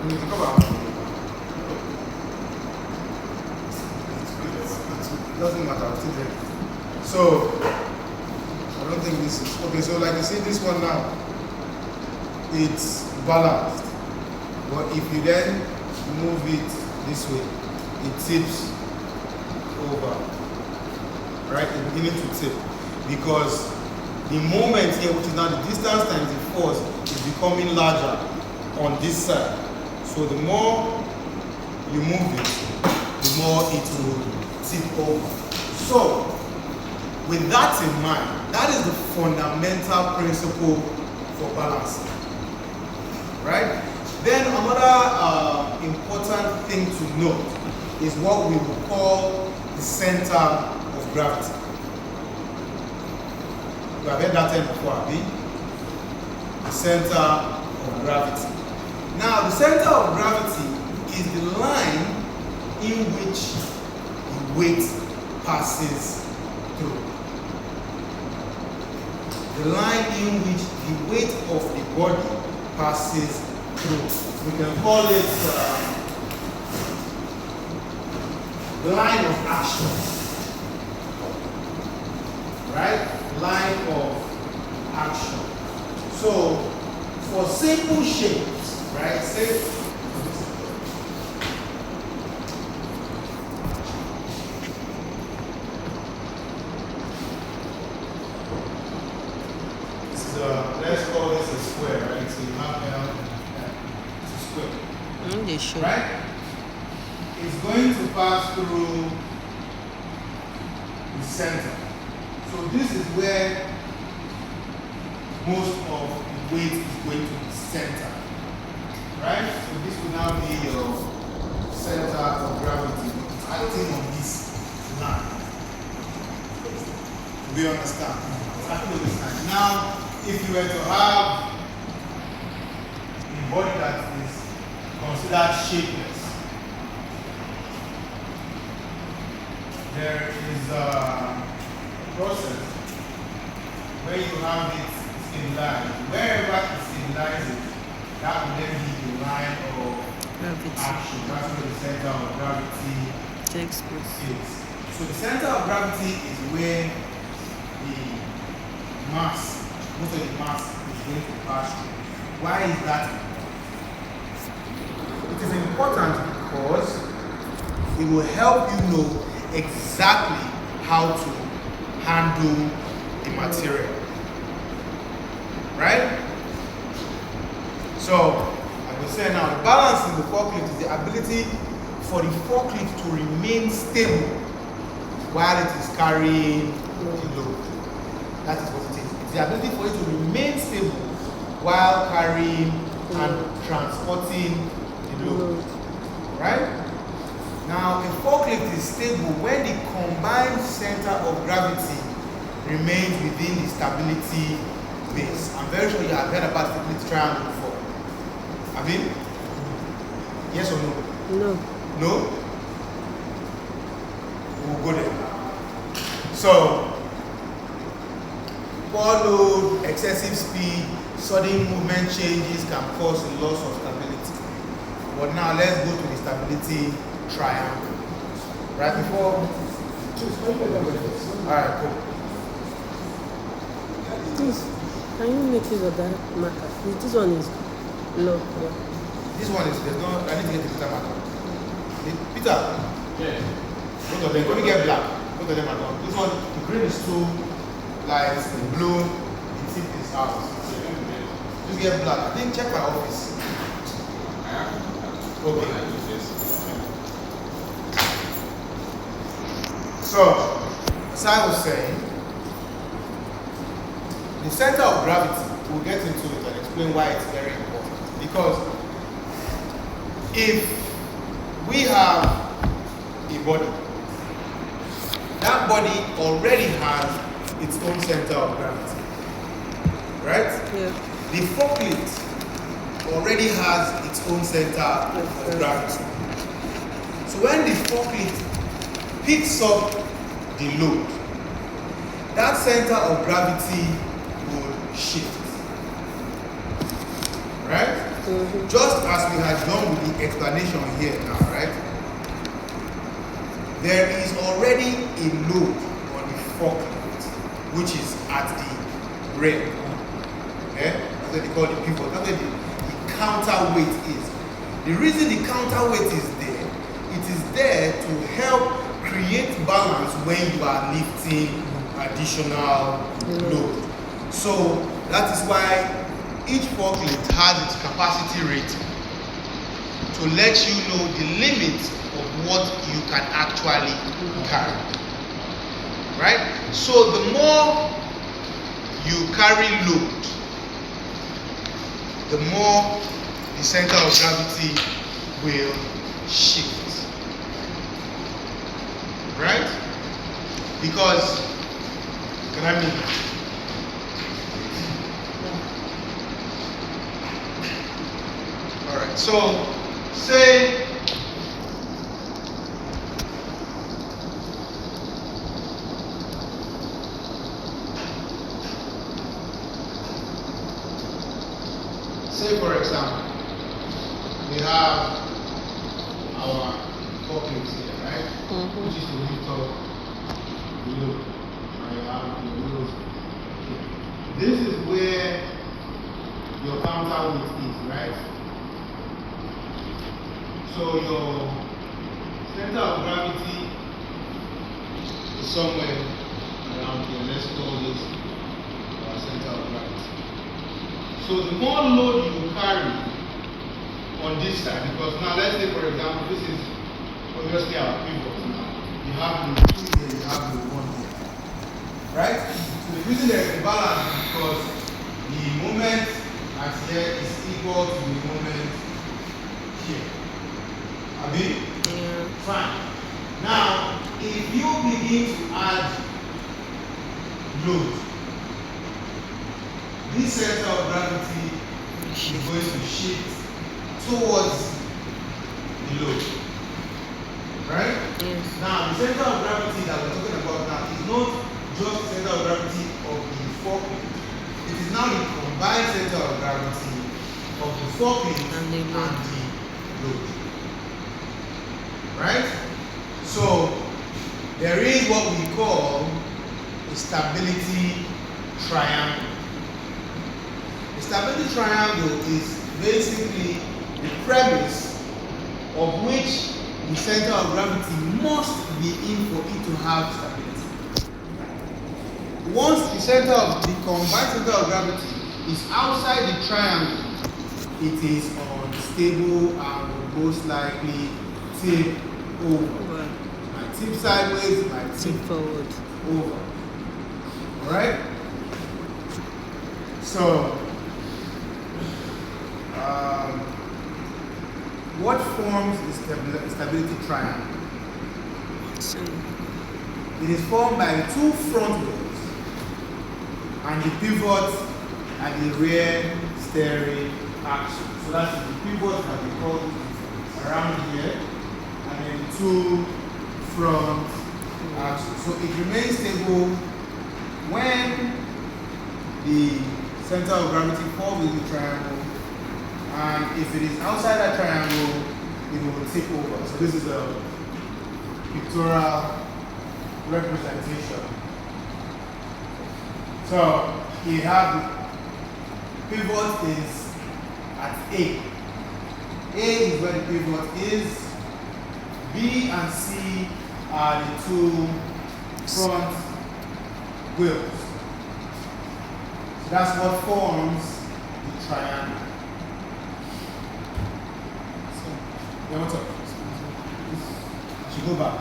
Come on. It doesn't matter. I'm still there. So I don't think this is okay. So like you see this one now, it's balanced. But if you then move it this way, it tips over. Right? It's beginning to tip because the moment here, which is now the distance times the force, is becoming larger on this side. So the more you move it, the more it will tip over. So with that in mind, that is the fundamental principle for balancing. Right? Then another important thing to note is what we will call the center of gravity. You have heard that term before, Abi? The center of gravity. Now, the center of gravity is the line in which the weight passes through. The line in which the weight of the body passes through. We can call it line of action. Right? Line of action. So, for simple shapes, right? Say, this is let's call this a square, right? So you have it's a square. They show. Right? It's going to pass through the center. So this is where most of the weight is going to the center. Right? So this will now be your center of gravity. It's acting on this line. Do you understand? It's acting on this line. Now, if you were to have a body that is considered shapeless, there is a process where you have it stabilized. Wherever it stabilizes, that will then be the line of action. That's where the center of gravity takes place. is. So the center of gravity is where the mass, most of the mass is going to pass through. Why is that? It is important because it will help you know exactly how to handle the material. Right? So, I will say now, the balance in the forklift is the ability for the forklift to remain stable while it is carrying the load. That is what it is. It's the ability for it to remain stable while carrying and transporting the load. Right? Now, a forklift is stable when the combined center of gravity remains within the stability base. I'm very sure you have heard about stability triangle before. Have you? Yes or no? No. No? We'll go there. So, poor load, excessive speed, sudden movement changes can cause a loss of stability. But now let's go to the stability triangle. Right before? Alright, cool. Please, can you make use of that marker? This one is low. This one is, there's no, I need to get the Peter marker. Peter? Yeah. Both of them, go to get black. Both of them are gone. This one, the green is too light, the blue, the tip is out. Just get black. I think check my office. Okay. So, as I was saying, the center of gravity, we'll get into it and explain why it's very important. Because if we have a body, that body already has its own center of gravity. Right? Yeah. The forklift already has its own center of gravity. So when the forklift picks up the load, that center of gravity will shift. Right? Just as we had done with the explanation here now, right? There is already a load on the forklift, which is at the rear. Okay? That's what they call the pivot. That's what the counterweight is. The reason the counterweight is there, it is there to help create balance when you are lifting additional load. So that is why each forklift has its capacity rating to let you know the limit of what you can actually carry. Right? So the more you carry load, the more the center of gravity will shift. Right? Because, can I mean? Alright, so say for example, we have our forklifts here, right? Which is to lift up the load. Right? Have the wheels. This is where your counterweight is, right? So your center of gravity is somewhere around here. Let's call this our center of gravity. So the more load you carry on this side, because now let's say for example, this is obviously our pivot now. You have the 2 here, you have the 1 here. Right? So the reason there is a balance is because the moment at here is equal to the moment here. Abi? Yeah. Fine. Now, if you begin to add load, this center of gravity is going to shift towards the load. Right? Yes. Now, the center of gravity that we're talking about now is not just the center of gravity of the forklift. It is now the combined center of gravity of the forklift and the load. Right? So, there is what we call a stability triangle. The stability triangle is basically the premise of which the center of gravity must be in for it to have stability. Once the combined center of gravity is outside the triangle, it is unstable and will most likely tip over. Might tip sideways, might tip forward. Over. Alright? So, what forms the stability triangle? It is formed by the 2 front wheels and the pivot at the rear steering axle. So that's the pivot that we call around here, and then 2 front axles. So it remains stable when the center of gravity falls in the triangle, and if it is outside that triangle, it will tip over. So this is a pictorial representation. So you have the pivot is at A. A is where the pivot is. B and C are the 2 front wheels. So that's what forms the triangle. So, yeah, what's up? Should go back.